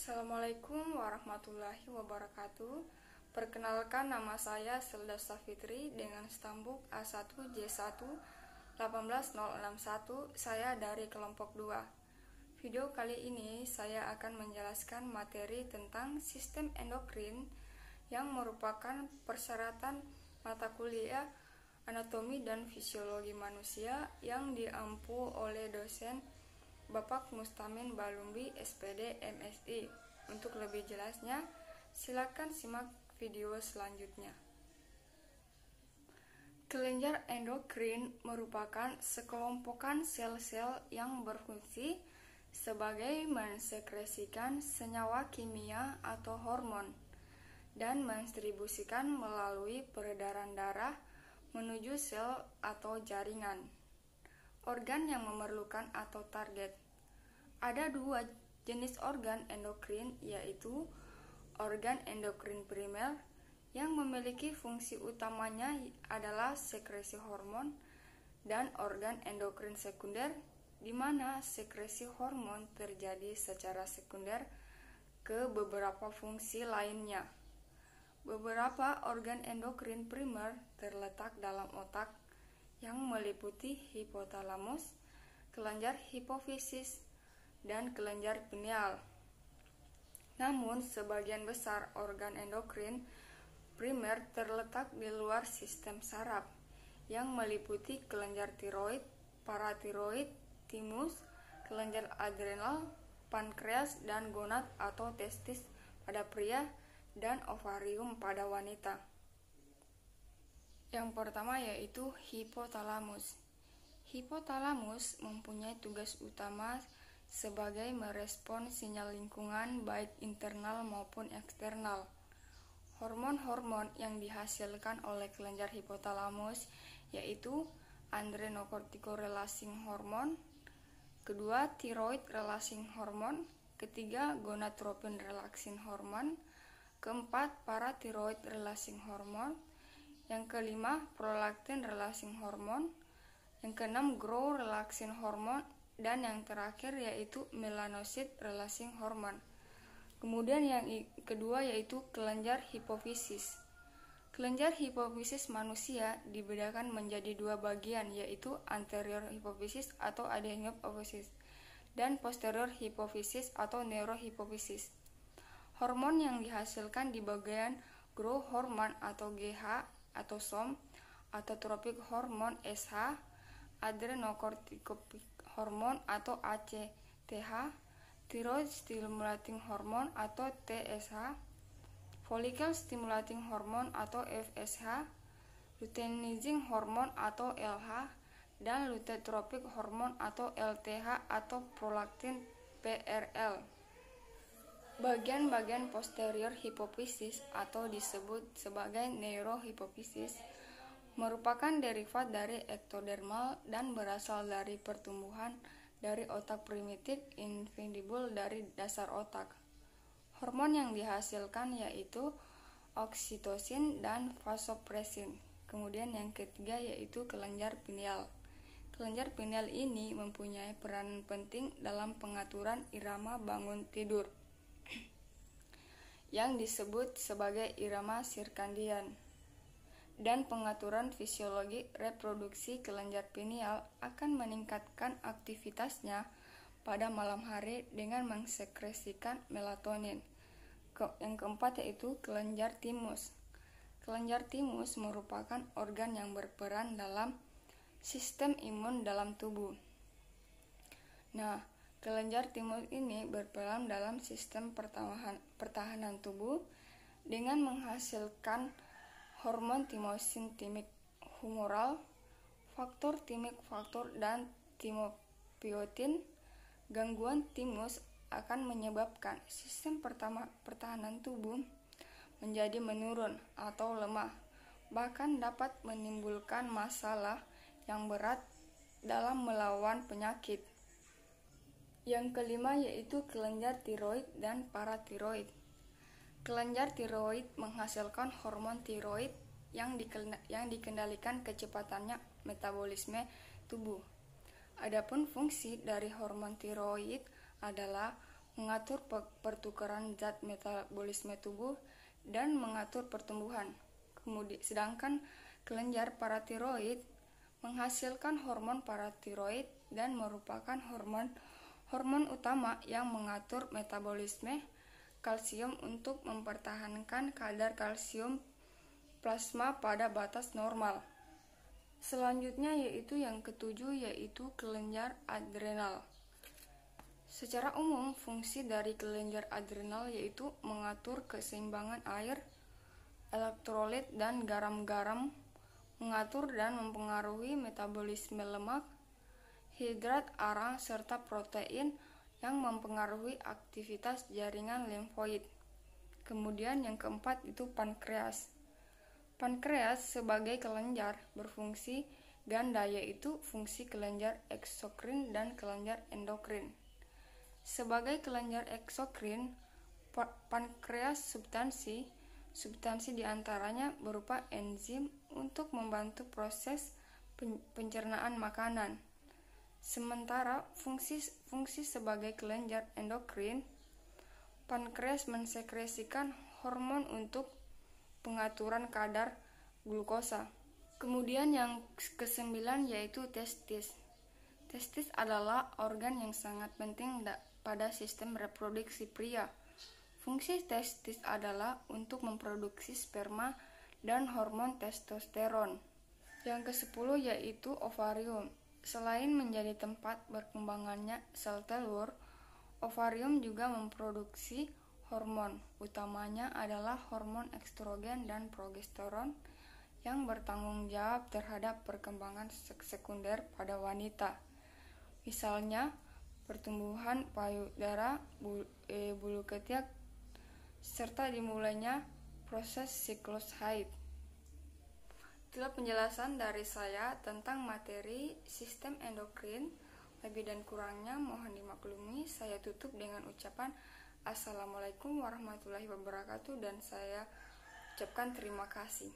Assalamualaikum warahmatullahi wabarakatuh. Perkenalkan, nama saya Selda Safitri dengan stambuk A1J1 18061. Saya dari kelompok 2. Video kali ini saya akan menjelaskan materi tentang sistem endokrin yang merupakan persyaratan mata kuliah anatomi dan fisiologi manusia yang diampu oleh dosen Bapak Mustamin Balumbi, SPD, MSI. Untuk lebih jelasnya, silakan simak video selanjutnya. Kelenjar endokrin merupakan sekelompokan sel-sel yang berfungsi sebagai mensekresikan senyawa kimia atau hormon dan mendistribusikan melalui peredaran darah menuju sel atau jaringan organ yang memerlukan atau target. Ada dua jenis organ endokrin, yaitu organ endokrin primer yang memiliki fungsi utamanya adalah sekresi hormon, dan organ endokrin sekunder di mana sekresi hormon terjadi secara sekunder ke beberapa fungsi lainnya. Beberapa organ endokrin primer terletak dalam otak yang meliputi hipotalamus, kelenjar hipofisis, dan kelenjar pineal. Namun, sebagian besar organ endokrin primer terletak di luar sistem saraf yang meliputi kelenjar tiroid, paratiroid, timus, kelenjar adrenal, pankreas, dan gonad atau testis pada pria dan ovarium pada wanita. Yang pertama yaitu hipotalamus. Hipotalamus mempunyai tugas utama sebagai merespon sinyal lingkungan baik internal maupun eksternal. Hormon-hormon yang dihasilkan oleh kelenjar hipotalamus yaitu adrenokortikorelasing hormon, kedua tiroid relasing hormon, ketiga gonadotropin relasing hormon, keempat paratiroid relasing hormon, yang kelima prolaktin relasing hormon, yang keenam growth relaxing hormon, dan yang terakhir yaitu melanocyte relasing hormon. Kemudian yang kedua yaitu kelenjar hipofisis. Kelenjar hipofisis manusia dibedakan menjadi dua bagian, yaitu anterior hipofisis atau adenohipofisis dan posterior hipofisis atau neurohipofisis. Hormon yang dihasilkan di bagian growth hormone atau GH atau SOM, atau trophic hormone SH, adrenocorticopic hormone atau ACTH, thyroid stimulating hormone atau TSH, follicle stimulating hormone atau FSH, luteinizing hormone atau LH, dan lutetropic hormone atau LTH atau prolaktin PRL. Bagian-bagian posterior hipofisis atau disebut sebagai neurohipofisis merupakan derivat dari ektodermal dan berasal dari pertumbuhan dari otak primitif invisible dari dasar otak. Hormon yang dihasilkan yaitu oksitosin dan vasopresin. Kemudian yang ketiga yaitu kelenjar pineal. Kelenjar pineal ini mempunyai peran penting dalam pengaturan irama bangun tidur yang disebut sebagai irama sirkadian, dan pengaturan fisiologi reproduksi. Kelenjar pineal akan meningkatkan aktivitasnya pada malam hari dengan mensekresikan melatonin. Yang keempat yaitu kelenjar timus. Kelenjar timus merupakan organ yang berperan dalam sistem imun dalam tubuh. Kelenjar timus ini berperan dalam sistem pertahanan tubuh dengan menghasilkan hormon timosin timik humoral, faktor timik faktor, dan timopiotin. Gangguan timus akan menyebabkan sistem pertahanan tubuh menjadi menurun atau lemah, bahkan dapat menimbulkan masalah yang berat dalam melawan penyakit. Yang kelima yaitu kelenjar tiroid dan paratiroid. Kelenjar tiroid menghasilkan hormon tiroid yang dikendalikan kecepatannya metabolisme tubuh. Adapun fungsi dari hormon tiroid adalah mengatur pertukaran zat metabolisme tubuh, dan mengatur pertumbuhan. Sedangkan kelenjar paratiroid menghasilkan hormon paratiroid dan merupakan hormon utama yang mengatur metabolisme kalsium untuk mempertahankan kadar kalsium plasma pada batas normal. Selanjutnya yaitu yang ketujuh, yaitu kelenjar adrenal. Secara umum, fungsi dari kelenjar adrenal yaitu mengatur keseimbangan air, elektrolit dan garam-garam, mengatur dan mempengaruhi metabolisme lemak, hidrat, arang, serta protein yang mempengaruhi aktivitas jaringan limfoid. Kemudian yang keempat itu pankreas. Pankreas sebagai kelenjar berfungsi ganda, yaitu fungsi kelenjar eksokrin dan kelenjar endokrin. Sebagai kelenjar eksokrin, pankreas substansi diantaranya berupa enzim untuk membantu proses pencernaan makanan. Sementara fungsi sebagai kelenjar endokrin, pankreas mensekresikan hormon untuk pengaturan kadar glukosa. Kemudian yang kesembilan yaitu testis. Testis adalah organ yang sangat penting pada sistem reproduksi pria. Fungsi testis adalah untuk memproduksi sperma dan hormon testosteron. Yang ke-10 yaitu ovarium. Selain menjadi tempat berkembangannya sel telur, ovarium juga memproduksi hormon. Utamanya adalah hormon estrogen dan progesteron yang bertanggung jawab terhadap perkembangan sekunder pada wanita. Misalnya, pertumbuhan payudara, bulu ketiak, serta dimulainya proses siklus haid. Itulah penjelasan dari saya tentang materi sistem endokrin. Lebih dan kurangnya mohon dimaklumi. Saya tutup dengan ucapan Assalamualaikum warahmatullahi wabarakatuh, dan saya ucapkan terima kasih.